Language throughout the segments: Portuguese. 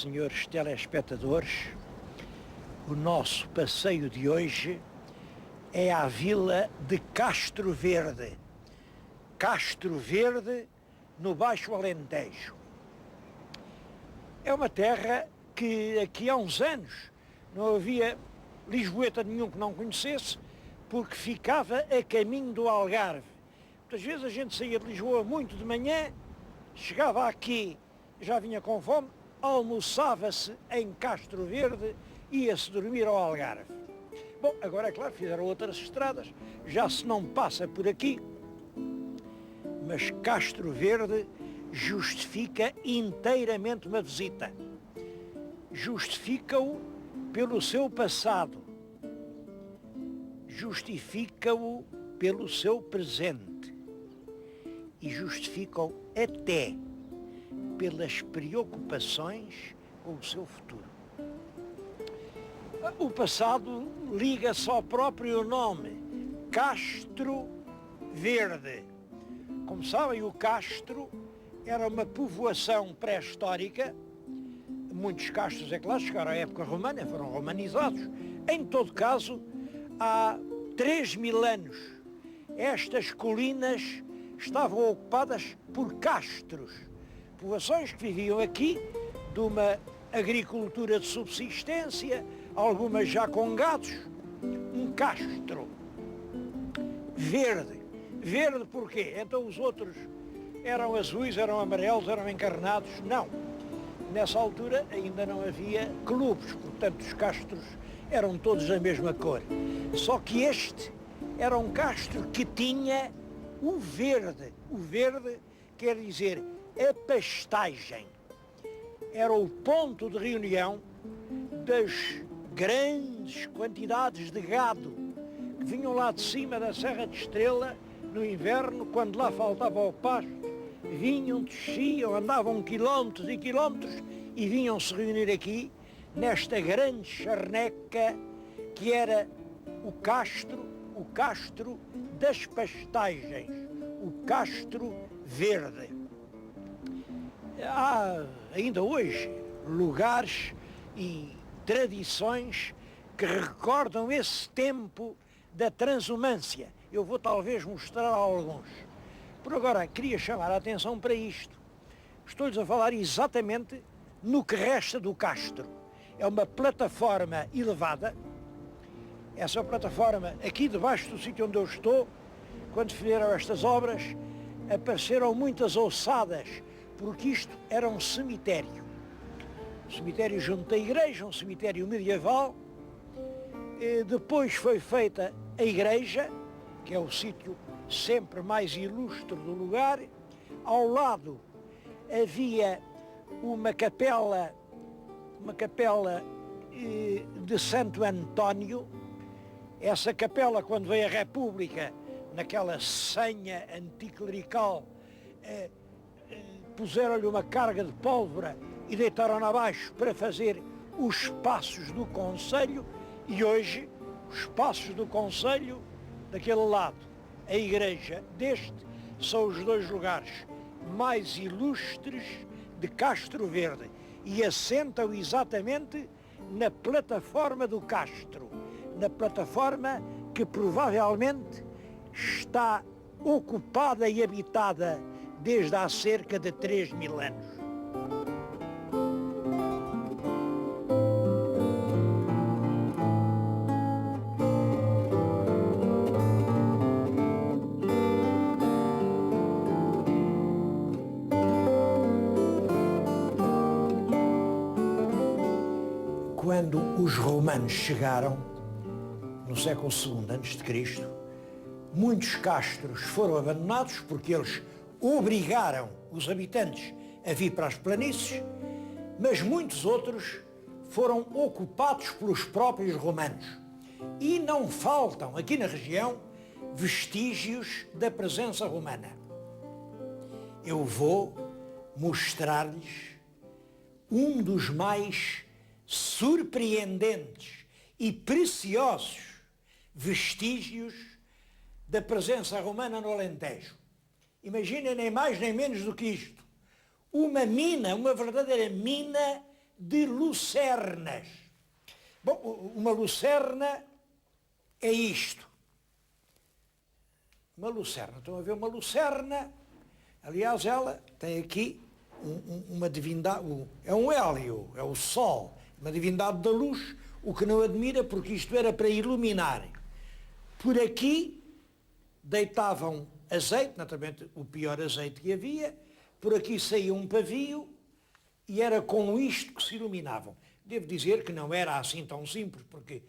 senhores telespectadores, o nosso passeio de hoje é à vila de Castro Verde. Castro Verde, no Baixo Alentejo. É uma terra que aqui há uns anos não havia lisboeta nenhum que não conhecesse, porque ficava a caminho do Algarve. Muitas vezes a gente saía de Lisboa muito de manhã, chegava aqui, já vinha com fome, almoçava-se em Castro Verde, ia-se dormir ao Algarve. Bom, agora é claro, fizeram outras estradas, já se não passa por aqui, mas Castro Verde justifica inteiramente uma visita. Justifica-o pelo seu passado, justifica-o pelo seu presente e justificam até pelas preocupações com o seu futuro. O passado liga-se ao próprio nome, Castro Verde. Como sabem, o Castro era uma povoação pré-histórica. Muitos castros, é claro, chegaram à época romana, foram romanizados. Em todo caso, há 3.000 anos, estas colinas estavam ocupadas por castros, povoações que viviam aqui de uma agricultura de subsistência, algumas já com gados. Um castro verde. Verde porquê? Então os outros eram azuis, eram amarelos, eram encarnados? Não. Nessa altura ainda não havia clubes, portanto os castros eram todos da mesma cor. Só que este era um castro que tinha o verde. O verde quer dizer a pastagem. Era o ponto de reunião das grandes quantidades de gado que vinham lá de cima da Serra de Estrela no inverno, quando lá faltava o pasto. Vinham, desciam, andavam quilómetros e quilómetros e vinham se reunir aqui nesta grande charneca que era o Castro das Pastagens, o Castro Verde. Há ainda hoje lugares e tradições que recordam esse tempo da transumância. Eu vou talvez mostrar alguns. Por agora, queria chamar a atenção para isto. Estou-lhes a falar exatamente no que resta do Castro. É uma plataforma elevada. Essa plataforma, aqui debaixo do sítio onde eu estou, quando fizeram estas obras, apareceram muitas ossadas, porque isto era um cemitério. Um cemitério junto da igreja, um cemitério medieval. E depois foi feita a igreja, que é o sítio sempre mais ilustre do lugar. Ao lado havia uma capela de Santo António. Essa capela, quando veio a República, naquela senha anticlerical, puseram-lhe uma carga de pólvora e deitaram-na abaixo para fazer os passos do Conselho, e hoje os passos do Conselho daquele lado, a igreja deste, são os dois lugares mais ilustres de Castro Verde e assentam exatamente na plataforma do Castro, na plataforma que provavelmente está ocupada e habitada desde há cerca de 3.000 anos. Quando os romanos chegaram, no século II a.C., muitos castros foram abandonados porque eles obrigaram os habitantes a vir para as planícies, mas muitos outros foram ocupados pelos próprios romanos. E não faltam aqui na região vestígios da presença romana. Eu vou mostrar-lhes um dos mais surpreendentes e preciosos vestígios da presença romana no Alentejo. Imaginem nem mais nem menos do que isto. Uma mina, uma verdadeira mina de lucernas. Bom, uma lucerna é isto. Uma lucerna. Estão a ver uma lucerna? Aliás, ela tem aqui uma divindade, é um hélio, é o sol, uma divindade da luz, o que não admira, porque isto era para iluminar. Por aqui deitavam azeite, naturalmente o pior azeite que havia, por aqui saía um pavio e era com isto que se iluminavam. Devo dizer que não era assim tão simples, porque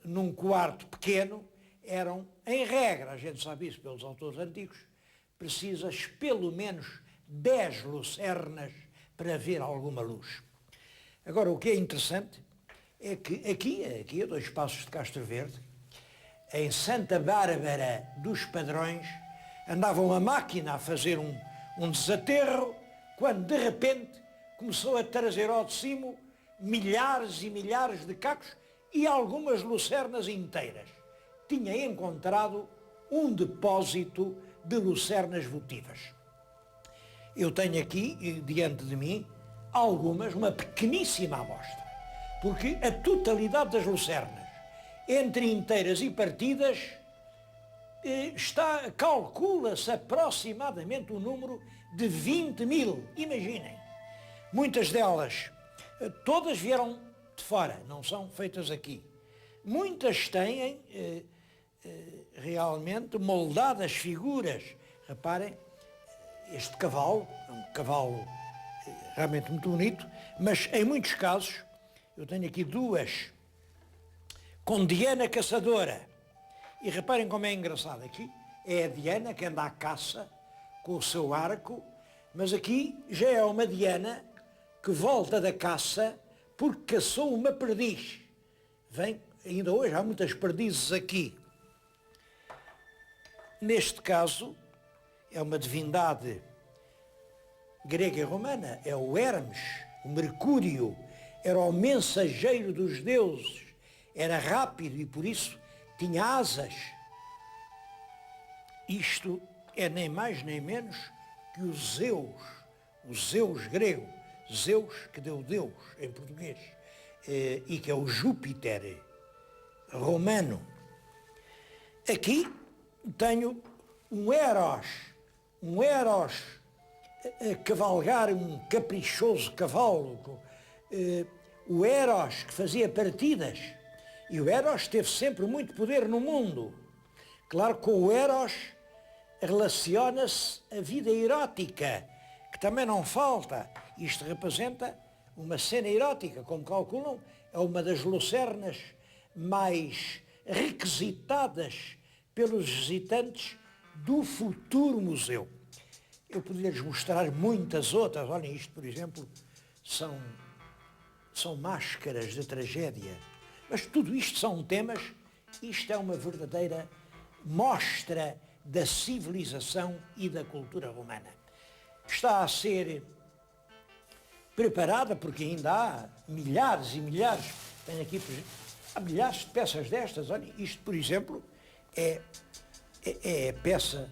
num quarto pequeno eram, em regra, a gente sabe isso pelos autores antigos, precisas pelo menos 10 lucernas para ver alguma luz. Agora, o que é interessante é que aqui a 2 passos de Castro Verde, em Santa Bárbara dos Padrões, andava uma máquina a fazer um desaterro, quando de repente começou a trazer ao de cima milhares e milhares de cacos e algumas lucernas inteiras. Tinha encontrado um depósito de lucernas votivas. Eu tenho aqui, diante de mim, uma pequeníssima amostra, porque a totalidade das lucernas, entre inteiras e partidas, calcula-se aproximadamente o número de 20.000, imaginem. Muitas delas, todas vieram de fora, não são feitas aqui. Muitas têm realmente moldadas figuras. Reparem, este cavalo, é um cavalo realmente muito bonito, mas em muitos casos, eu tenho aqui 2 com Diana Caçadora. E reparem como é engraçado, aqui é a Diana que anda à caça com o seu arco, mas aqui já é uma Diana que volta da caça porque caçou uma perdiz. Vem, ainda hoje há muitas perdizes aqui. Neste caso, é uma divindade grega e romana, é o Hermes, o Mercúrio, era o mensageiro dos deuses, era rápido e por isso tinha asas. Isto é nem mais nem menos que o Zeus grego, Zeus que deu Deus em português, e que é o Júpiter romano. Aqui tenho um Eros a cavalgar um caprichoso cavalo, o Eros que fazia partidas, e o Eros teve sempre muito poder no mundo. Claro que com o Eros relaciona-se a vida erótica, que também não falta. Isto representa uma cena erótica, como calculam, é uma das lucernas mais requisitadas pelos visitantes do futuro museu. Eu poderia-lhes mostrar muitas outras. Olhem, isto, por exemplo, são máscaras de tragédia. Mas tudo isto são temas, isto é uma verdadeira mostra da civilização e da cultura romana. Está a ser preparada, porque ainda há milhares e milhares, tenho aqui, há milhares de peças destas. Olhem, isto, por exemplo, é peça,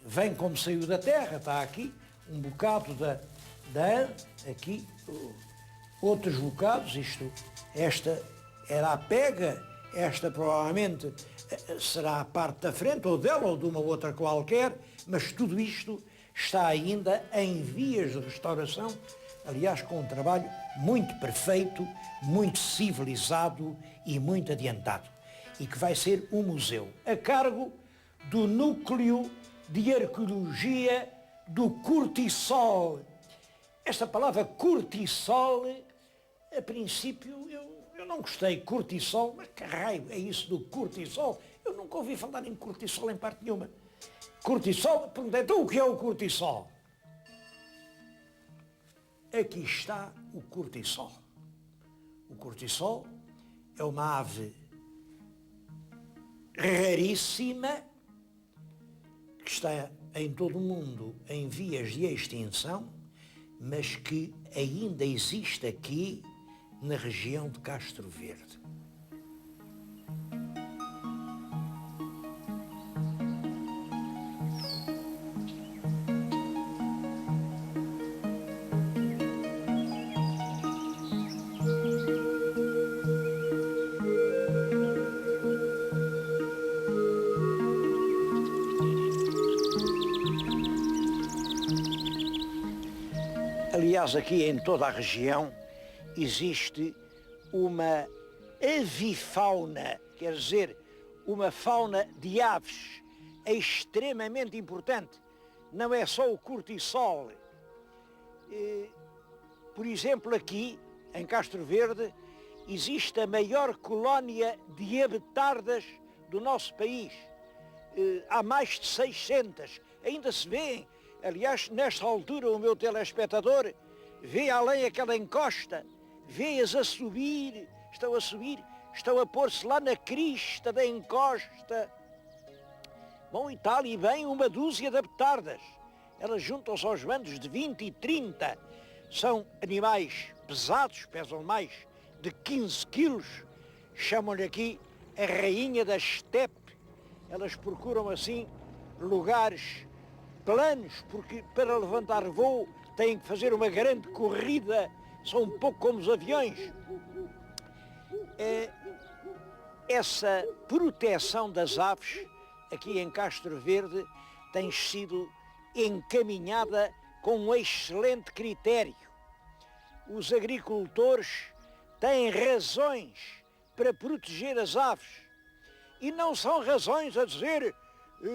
vem como saiu da terra, está aqui, um bocado aqui, outros bocados, esta era a pega, esta provavelmente será a parte da frente, ou dela, ou de uma outra qualquer, mas tudo isto está ainda em vias de restauração, aliás, com um trabalho muito perfeito, muito civilizado e muito adiantado, e que vai ser um museu a cargo do Núcleo de Arqueologia do Cortisol. Esta palavra cortisol, a princípio, eu não gostei. Cortisol, mas que raio é isso do cortisol? Eu nunca ouvi falar em cortisol em parte nenhuma. Cortisol, perguntei, então o que é o cortisol? Aqui está o cortisol. O cortisol é uma ave raríssima que está em todo o mundo em vias de extinção, mas que ainda existe aqui na região de Castro Verde. Aliás, aqui em toda a região existe uma avifauna, quer dizer, uma fauna de aves extremamente importante. Não é só o cortiçol. Por exemplo, aqui, em Castro Verde, existe a maior colónia de abetardas do nosso país. Há mais de 600, ainda se vêem. Aliás, nesta altura, o meu telespectador vê além aquela encosta, vê-as a subir, estão a pôr-se lá na crista da encosta. Bom, e tal e bem uma dúzia de abetardas. Elas juntam-se aos bandos de 20 e 30. São animais pesados, pesam mais de 15 quilos. Chamam-lhe aqui a rainha da estepe. Elas procuram assim lugares planos, porque para levantar voo têm que fazer uma grande corrida, são um pouco como os aviões. Essa proteção das aves aqui em Castro Verde tem sido encaminhada com um excelente critério. Os agricultores têm razões para proteger as aves e não são razões a dizer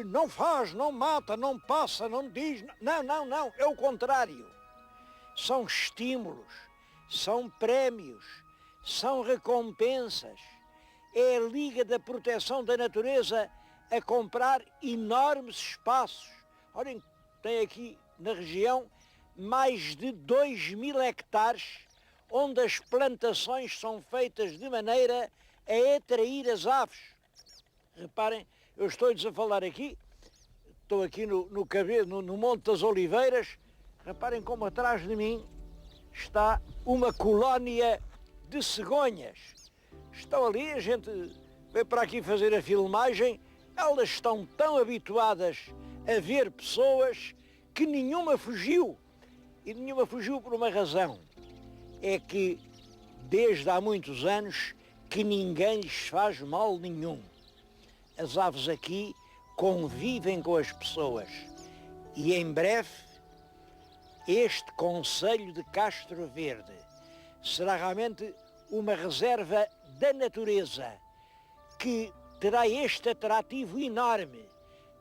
não faz, não mata, não passa, não diz. Não, é o contrário. São estímulos, são prémios, são recompensas. É a Liga da Proteção da Natureza a comprar enormes espaços. Olhem, tem aqui na região mais de 2.000 hectares onde as plantações são feitas de maneira a atrair as aves. Reparem, eu estou-lhes a falar aqui, estou aqui no Monte das Oliveiras, reparem como atrás de mim está uma colónia de cegonhas. Estão ali, a gente veio para aqui fazer a filmagem, elas estão tão habituadas a ver pessoas que nenhuma fugiu. E nenhuma fugiu por uma razão. É que desde há muitos anos que ninguém lhes faz mal nenhum. As aves aqui convivem com as pessoas. E em breve, este Concelho de Castro Verde será realmente uma reserva da natureza que terá este atrativo enorme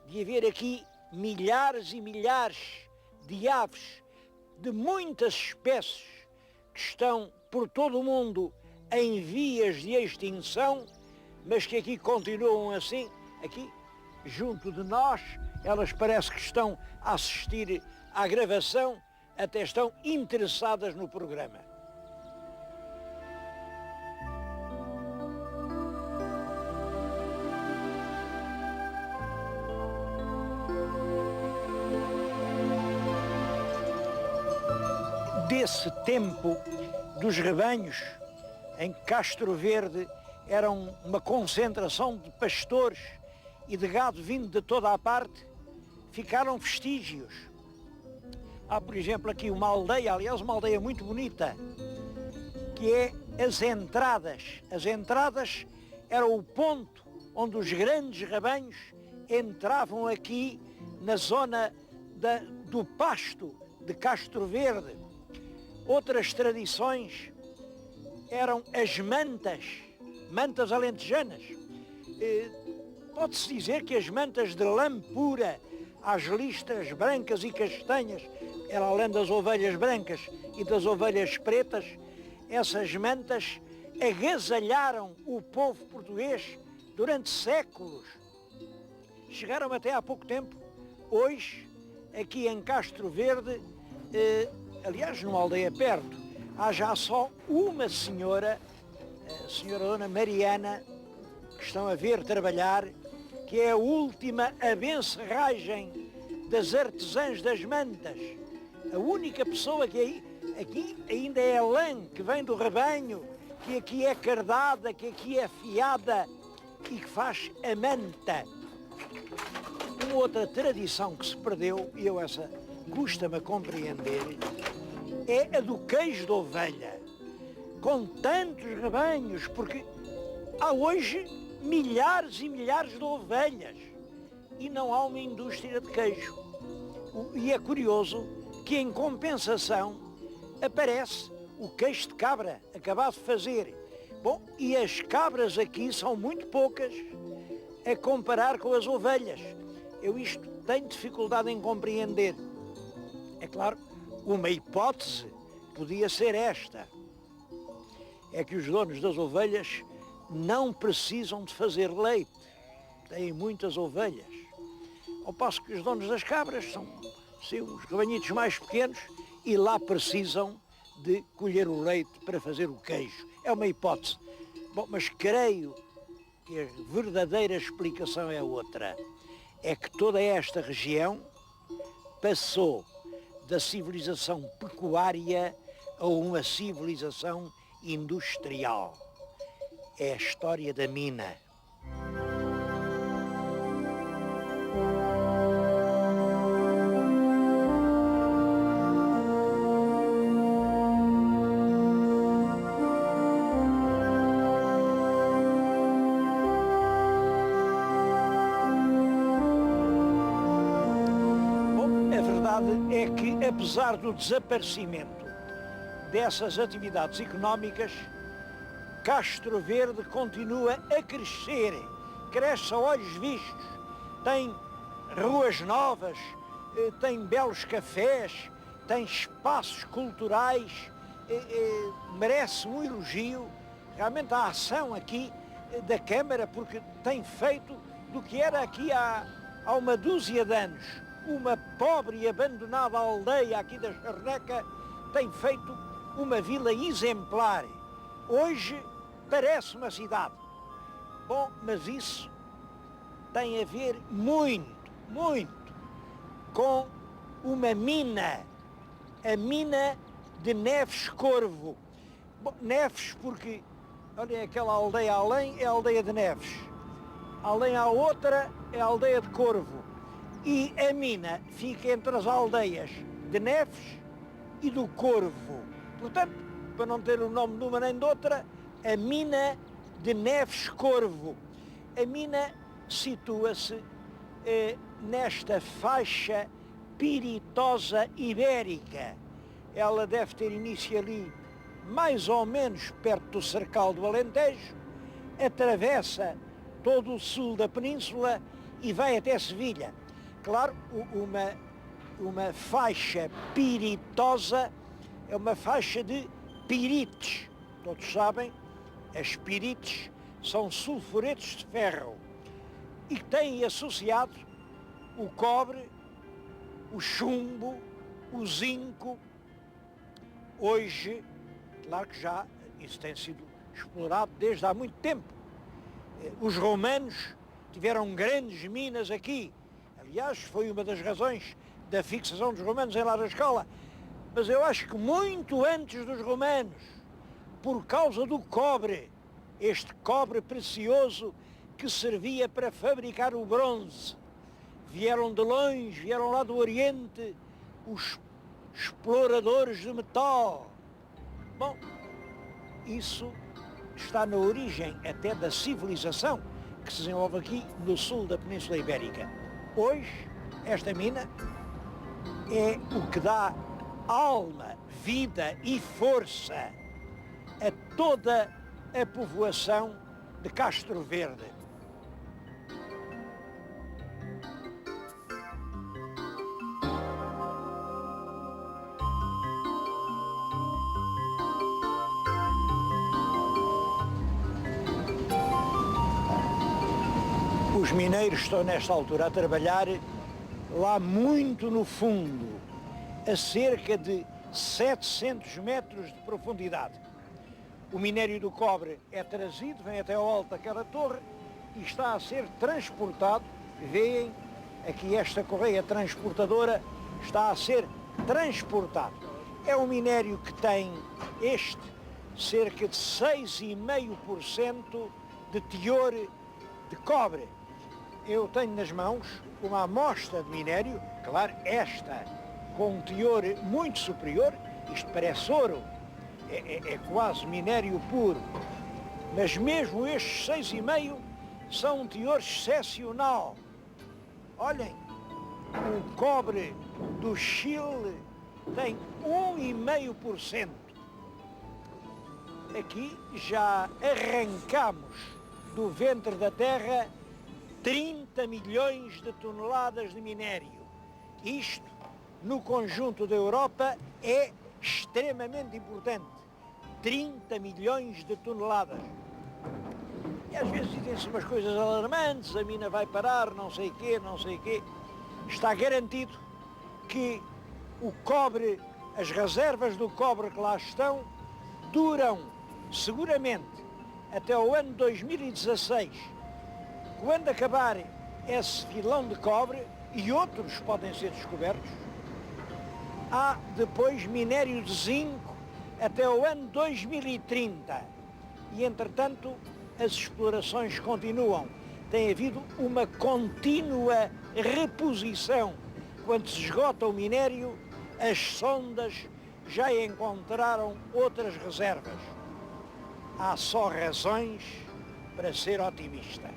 de haver aqui milhares e milhares de aves de muitas espécies que estão por todo o mundo em vias de extinção, mas que aqui continuam assim, aqui junto de nós. Elas parece que estão a assistir à gravação, até estão interessadas no programa. Desse tempo dos rebanhos, em Castro Verde era uma concentração de pastores e de gado vindo de toda a parte, ficaram vestígios. Há, por exemplo, aqui uma aldeia, aliás, uma aldeia muito bonita, que é as Entradas. As Entradas era o ponto onde os grandes rebanhos entravam aqui na zona do pasto de Castro Verde. Outras tradições eram as mantas alentejanas. Pode-se dizer que as mantas de lã pura, às listras brancas e castanhas, era além das ovelhas brancas e das ovelhas pretas, essas mantas agasalharam o povo português durante séculos. Chegaram até há pouco tempo. Hoje, aqui em Castro Verde, aliás, numa aldeia perto, há já só uma senhora, a senhora Dona Mariana, que estão a ver trabalhar, que é a última abencerragem das artesãs das mantas. A única pessoa que aqui ainda é a lã que vem do rebanho, que aqui é cardada, que aqui é fiada e que faz a manta. Uma outra tradição que se perdeu, e eu essa custa-me a compreender, é a do queijo de ovelha. Com tantos rebanhos, porque há hoje milhares e milhares de ovelhas e não há uma indústria de queijo. E é curioso que, em compensação, aparece o queijo de cabra acabado de fazer. Bom, e as cabras aqui são muito poucas a comparar com as ovelhas. Eu isto tenho dificuldade em compreender. É claro, uma hipótese podia ser esta. É que os donos das ovelhas não precisam de fazer leite. Têm muitas ovelhas. Ao passo que os donos das cabras são sim, os rebanhitos mais pequenos e lá precisam de colher o leite para fazer o queijo. É uma hipótese. Bom, mas creio que a verdadeira explicação é outra. É que toda esta região passou da civilização pecuária a uma civilização industrial. É a história da mina. É que, apesar do desaparecimento dessas atividades económicas, Castro Verde continua a crescer, cresce a olhos vistos, tem ruas novas, tem belos cafés, tem espaços culturais, merece um elogio, realmente a ação aqui da Câmara, porque tem feito do que era aqui há uma dúzia de anos. Uma pobre e abandonada aldeia aqui da Charneca tem feito uma vila exemplar. Hoje parece uma cidade. Bom, mas isso tem a ver muito com uma mina, a mina de Neves Corvo. Bom, Neves porque, olha, aquela aldeia além é a aldeia de Neves. Além à outra é a aldeia de Corvo. E a mina fica entre as aldeias de Neves e do Corvo. Portanto, para não ter o nome de uma nem de outra, a mina de Neves Corvo. A mina situa-se nesta faixa piritosa ibérica. Ela deve ter início ali, mais ou menos perto do Cercal do Alentejo, atravessa todo o sul da península e vai até Sevilha. Claro, uma faixa piritosa é uma faixa de pirites. Todos sabem, as pirites são sulfuretos de ferro e têm associado o cobre, o chumbo, o zinco. Hoje, claro que já isso tem sido explorado desde há muito tempo. Os romanos tiveram grandes minas aqui. Aliás, foi uma das razões da fixação dos romanos em La Escola. Mas eu acho que muito antes dos romanos, por causa do cobre, este cobre precioso que servia para fabricar o bronze. Vieram de longe, vieram lá do Oriente, os exploradores de metal. Bom, isso está na origem até da civilização que se desenvolve aqui no sul da Península Ibérica. Hoje, esta mina é o que dá alma, vida e força a toda a povoação de Castro Verde. Os mineiros estão nesta altura a trabalhar lá muito no fundo, a cerca de 700 metros de profundidade. O minério do cobre é trazido, vem até ao alto daquela torre e está a ser transportado. Veem aqui esta correia transportadora está a ser transportado. É um minério que tem cerca de 6,5% de teor de cobre. Eu tenho nas mãos uma amostra de minério, claro, esta com um teor muito superior, isto parece ouro, é quase minério puro, mas mesmo estes 6,5 são um teor excepcional. Olhem, o cobre do Chile tem 1,5%. Aqui já arrancamos do ventre da terra 30 milhões de toneladas de minério. Isto, no conjunto da Europa, é extremamente importante. 30 milhões de toneladas. E às vezes dizem-se umas coisas alarmantes, a mina vai parar, não sei quê, não sei quê. Está garantido que o cobre, as reservas do cobre que lá estão, duram seguramente até o ano 2016, quando acabar esse filão de cobre, e outros podem ser descobertos. Há depois minério de zinco até o ano 2030 e, entretanto, as explorações continuam. Tem havido uma contínua reposição. Quando se esgota o minério, as sondas já encontraram outras reservas. Há só razões para ser otimista.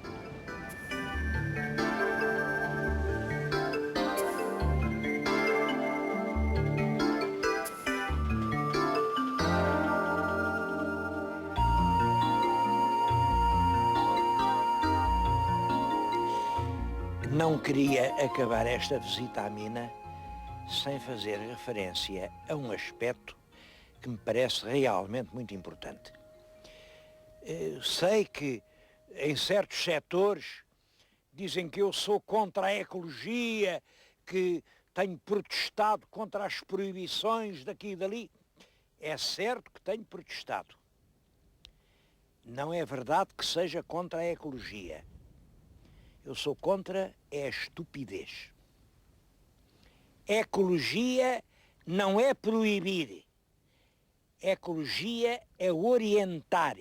Não queria acabar esta visita à mina sem fazer referência a um aspecto que me parece realmente muito importante. Sei que em certos setores dizem que eu sou contra a ecologia, que tenho protestado contra as proibições daqui e dali. É certo que tenho protestado. Não é verdade que seja contra a ecologia. Eu sou contra a estupidez. Ecologia não é proibir. Ecologia é orientar,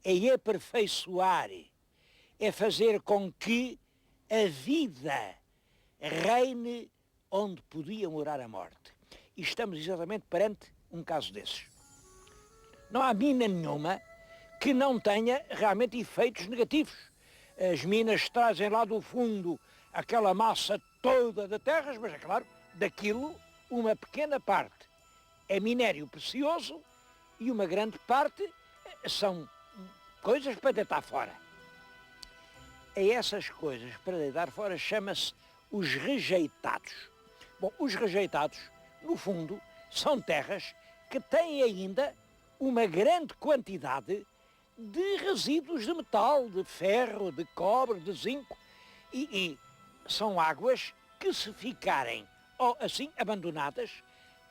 é aperfeiçoar, é fazer com que a vida reine onde podia morar a morte. E estamos exatamente perante um caso desses. Não há mina nenhuma que não tenha realmente efeitos negativos. As minas trazem lá do fundo aquela massa toda de terras, mas é claro, daquilo uma pequena parte é minério precioso e uma grande parte são coisas para deitar fora. A essas coisas para deitar fora chama-se os rejeitados. Bom, os rejeitados, no fundo, são terras que têm ainda uma grande quantidade de resíduos de metal, de ferro, de cobre, de zinco, e são águas que, se ficarem ou assim abandonadas,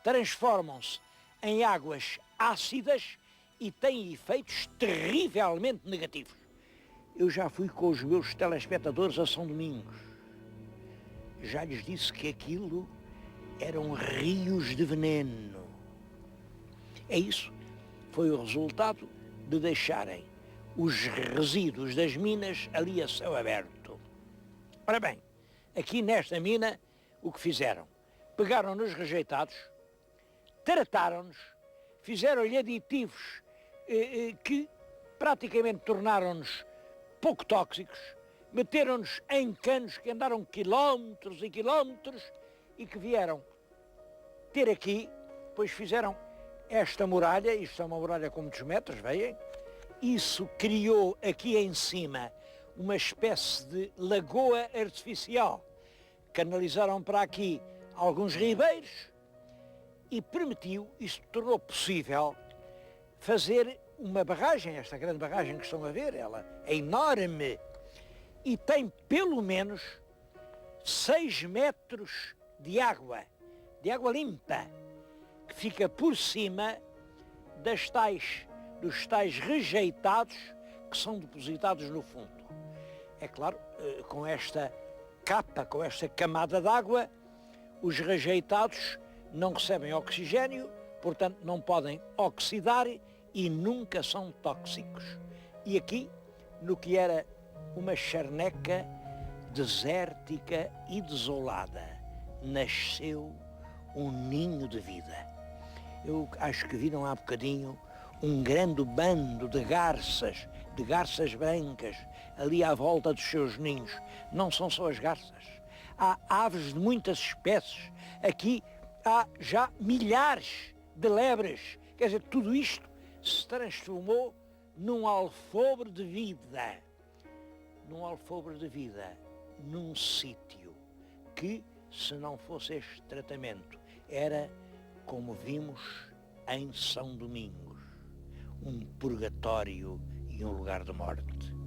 transformam-se em águas ácidas e têm efeitos terrivelmente negativos. Eu já fui com os meus telespectadores a São Domingos. Já lhes disse que aquilo eram rios de veneno. É isso. Foi o resultado de deixarem os resíduos das minas ali a céu aberto. Ora bem, aqui nesta mina, o que fizeram? Pegaram-nos rejeitados, trataram-nos, fizeram-lhe aditivos que praticamente tornaram-nos pouco tóxicos, meteram-nos em canos que andaram quilómetros e quilómetros e que vieram ter aqui, pois fizeram esta muralha, isto é uma muralha com muitos metros, veem? Isso criou aqui em cima uma espécie de lagoa artificial. Canalizaram para aqui alguns ribeiros e permitiu, isto tornou possível, fazer uma barragem, esta grande barragem que estão a ver, ela é enorme e tem pelo menos 6 metros de água limpa, que fica por cima dos tais rejeitados que são depositados no fundo. É claro, com esta capa, com esta camada de água, os rejeitados não recebem oxigênio, portanto não podem oxidar e nunca são tóxicos. E aqui, no que era uma charneca desértica e desolada, nasceu um ninho de vida. Eu acho que viram há bocadinho um grande bando de garças brancas, ali à volta dos seus ninhos. Não são só as garças. Há aves de muitas espécies. Aqui há já milhares de lebres. Quer dizer, tudo isto se transformou num alfobre de vida. Num sítio que, se não fosse este tratamento, era, como vimos, em São Domingos, um purgatório e um lugar de morte.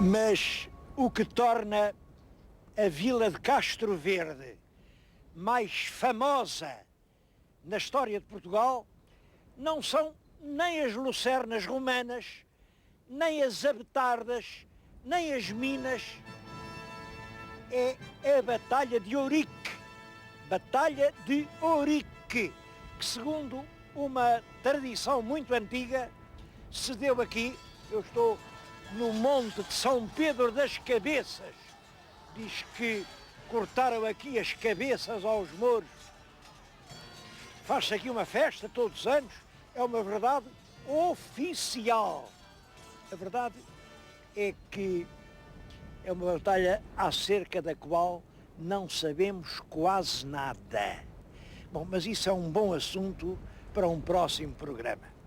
Mas o que torna a vila de Castro Verde mais famosa na história de Portugal não são nem as lucernas romanas, nem as abetardas, nem as minas, é a Batalha de Ourique. Batalha de Ourique, que segundo uma tradição muito antiga se deu aqui. Eu estou no Monte de São Pedro das Cabeças. Diz que cortaram aqui as cabeças aos mouros. Faz-se aqui uma festa todos os anos. É uma verdade oficial. A verdade é que é uma batalha acerca da qual não sabemos quase nada. Bom, mas isso é um bom assunto para um próximo programa.